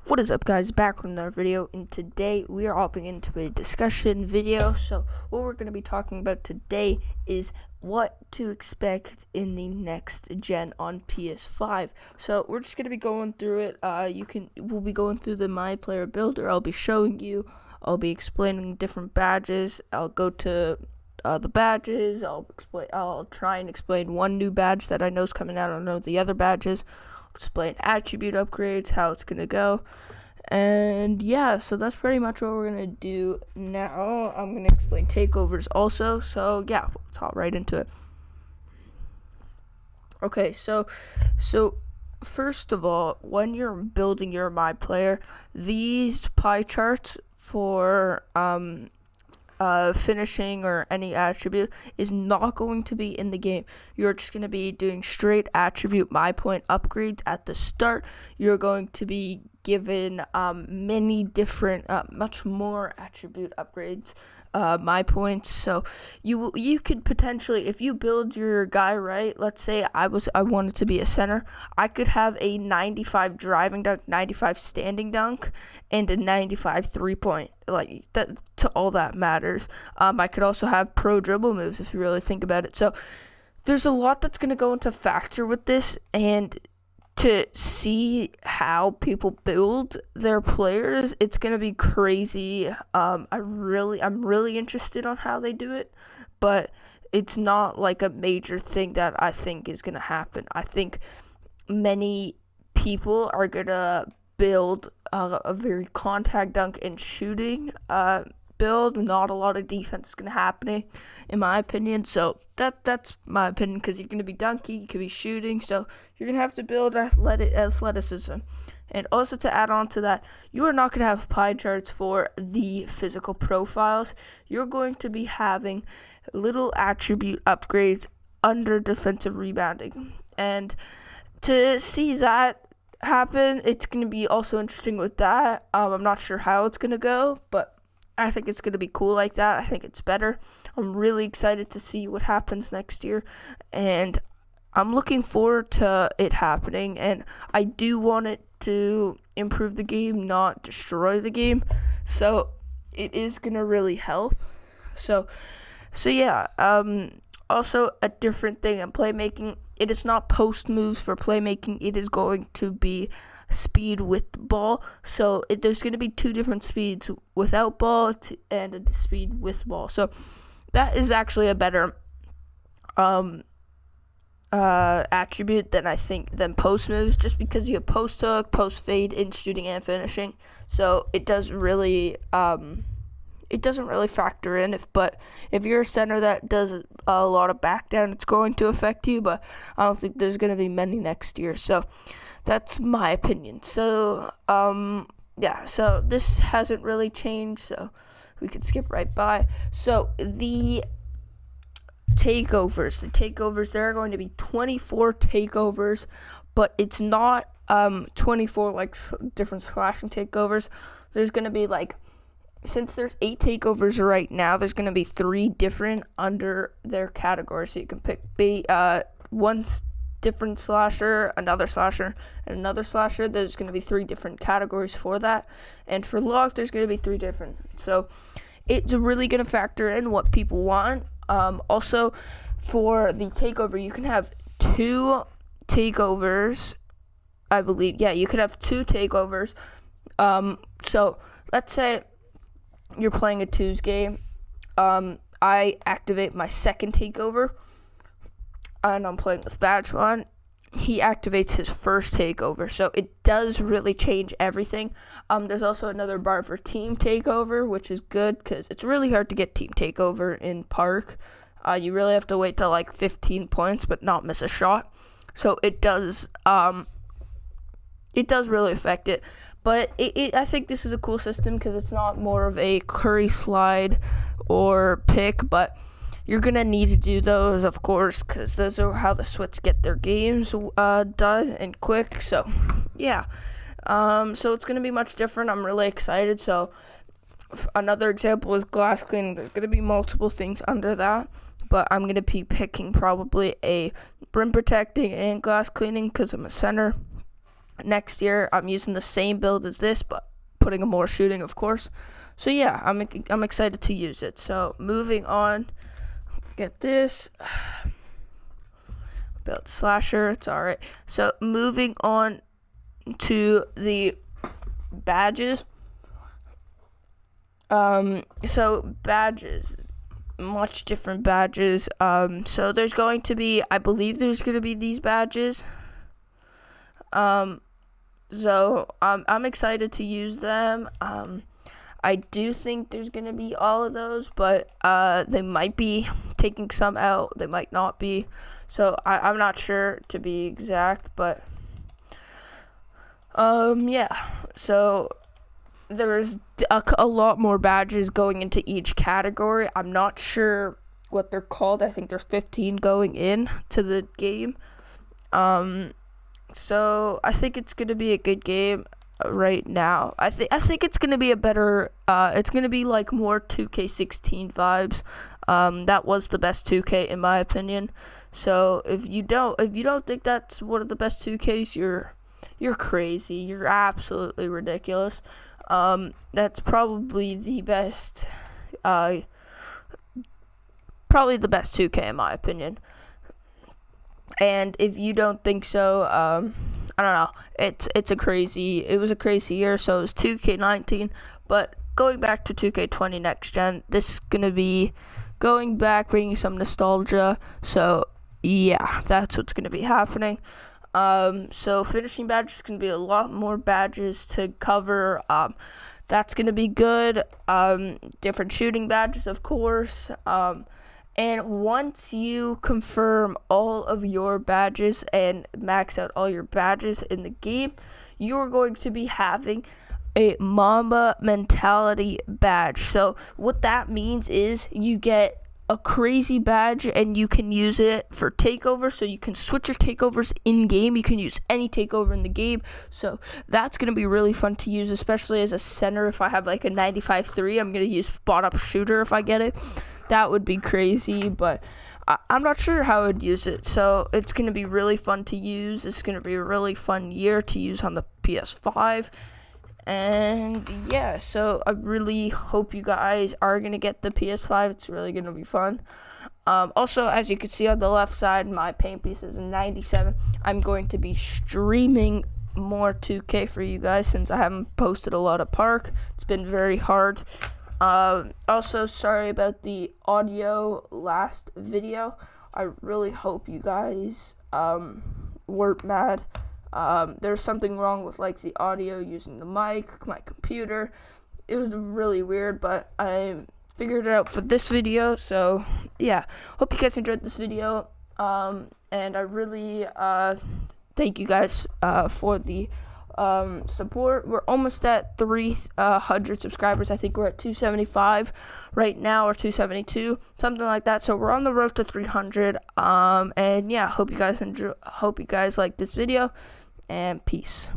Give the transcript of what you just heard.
What is up, guys? Back with another video, and today we are hopping into a discussion video. So what we're going to be talking about today is what to expect in the next gen on PS5. So we're just going to be going through it. We'll be going through the My Player Builder. I'll be showing you. I'll be explaining different badges. I'll go to the badges. I'll try and explain one new badge that I know is coming out. I don't know the other badges. Explain attribute upgrades, how it's gonna go, and yeah, so that's pretty much what we're gonna do now. I'm gonna explain takeovers also, so yeah, let's hop right into it. Okay, so first of all, when you're building your My Player, these pie charts for finishing or any attribute is not going to be in the game. You're just going to be doing straight attribute my point upgrades at the start. You're going to be given many different, much more attribute upgrades, my points. So you could potentially, if you build your guy right, let's say I wanted to be a center, I could have a 95 driving dunk, 95 standing dunk, and a 95 3-point. Like that, to all that matters. I could also have pro dribble moves if you really think about it. So there's a lot that's going to go into factor with this, and to see how people build their players, it's gonna be crazy. I'm really interested on how they do it, but it's not like a major thing that I think is gonna happen. I think many people are gonna build a very contact dunk and shooting build. Not a lot of defense is gonna happen, in my opinion. So that's my opinion, because you're gonna be dunking, you could be shooting, so you're gonna have to build athleticism. And also, to add on to that, you are not gonna have pie charts for the physical profiles. You're going to be having little attribute upgrades under defensive rebounding, and to see that happen, it's gonna be also interesting with that. I'm not sure how it's gonna go, but I think it's going to be cool like that. I think it's better. I'm really excited to see what happens next year, and I'm looking forward to it happening, and I do want it to improve the game, not destroy the game. So it is going to really help. So yeah, also a different thing in playmaking, it is not post moves for playmaking. It is going to be speed with the ball. So there's going to be two different speeds without ball and a speed with ball. So that is actually a better attribute than post moves, just because you have post hook, post fade in shooting and finishing. So it doesn't really factor in. But if you're a center that does a lot of back down, it's going to affect you. But I don't think there's going to be many next year. So that's my opinion. So yeah. So this hasn't really changed. So we can skip right by. So the takeovers. There are going to be 24 takeovers, but it's not 24 like different slashing takeovers. There's going to be since there's 8 takeovers right now, there's going to be 3 different under their category. So you can pick one different slasher, another slasher, and another slasher. There's going to be 3 different categories for that. And for lock, there's going to be 3 different. So it's really going to factor in what people want. Also, for the takeover, you can have 2 takeovers, I believe. Yeah, you could have 2 takeovers. So let's say you're playing a 2's game. I activate my second takeover, and I'm playing with Badgemon. He activates his first takeover, so it does really change everything. There's also another bar for team takeover, which is good because it's really hard to get team takeover in Park. You really have to wait till 15 points, but not miss a shot. So it does really affect it. But I think this is a cool system because it's not more of a Curry slide or pick, but you're going to need to do those, of course, because those are how the Swits get their games done and quick. So, yeah. So it's going to be much different. I'm really excited. So another example is glass cleaning. There's going to be multiple things under that, but I'm going to be picking probably a brim protecting and glass cleaning because I'm a center. next year. I'm using the same build as this, but putting a more shooting, of course. So yeah, I'm excited to use it. So moving on, get this build slasher. It's all right. So moving on to the badges. So badges, much different badges. So there's going to be, I believe there's going to be these badges. So I'm excited to use them. I do think there's going to be all of those, but they might be taking some out. They might not be. So I'm not sure to be exact, but yeah. So there's a lot more badges going into each category. I'm not sure what they're called. I think there's 15 going in to the game. So I think it's gonna be a good game right now. I think it's gonna be a better. It's gonna be like more 2K16 vibes. That was the best 2K in my opinion. So if you don't think that's one of the best 2Ks, you're crazy. You're absolutely ridiculous. That's probably the best. Probably the best 2K in my opinion. And if you don't think so, I don't know. It was a crazy year. So it was 2K19, but going back to 2K20 next gen, this is gonna be going back, bringing some nostalgia. So yeah, that's what's gonna be happening. So finishing badges is gonna be a lot more badges to cover. That's gonna be good. Different shooting badges, of course. And once you confirm all of your badges and max out all your badges in the game, you are going to be having a Mamba mentality badge. So what that means is you get a crazy badge and you can use it for takeovers. So you can switch your takeovers in game. You can use any takeover in the game. So that's going to be really fun to use, especially as a center. If I have like a 95-3, I'm going to use spot up shooter if I get it. That would be crazy, but I'm not sure how I would use it. So it's going to be really fun to use. It's going to be a really fun year to use on the PS5. And yeah, so I really hope you guys are going to get the PS5. It's really going to be fun. Also, as you can see on the left side, my paint piece is a 97. I'm going to be streaming more 2K for you guys since I haven't posted a lot of Park. It's been very hard. Also, sorry about the audio last video. I really hope you guys weren't mad. There's something wrong with like the audio using the mic, my computer. It was really weird, but I figured it out for this video. So yeah, hope you guys enjoyed this video. And I really thank you guys for the support. We're almost at 300 subscribers. I think we're at 275 right now, or 272, something like that. So we're on the road to 300. And yeah, hope you guys like this video, and peace.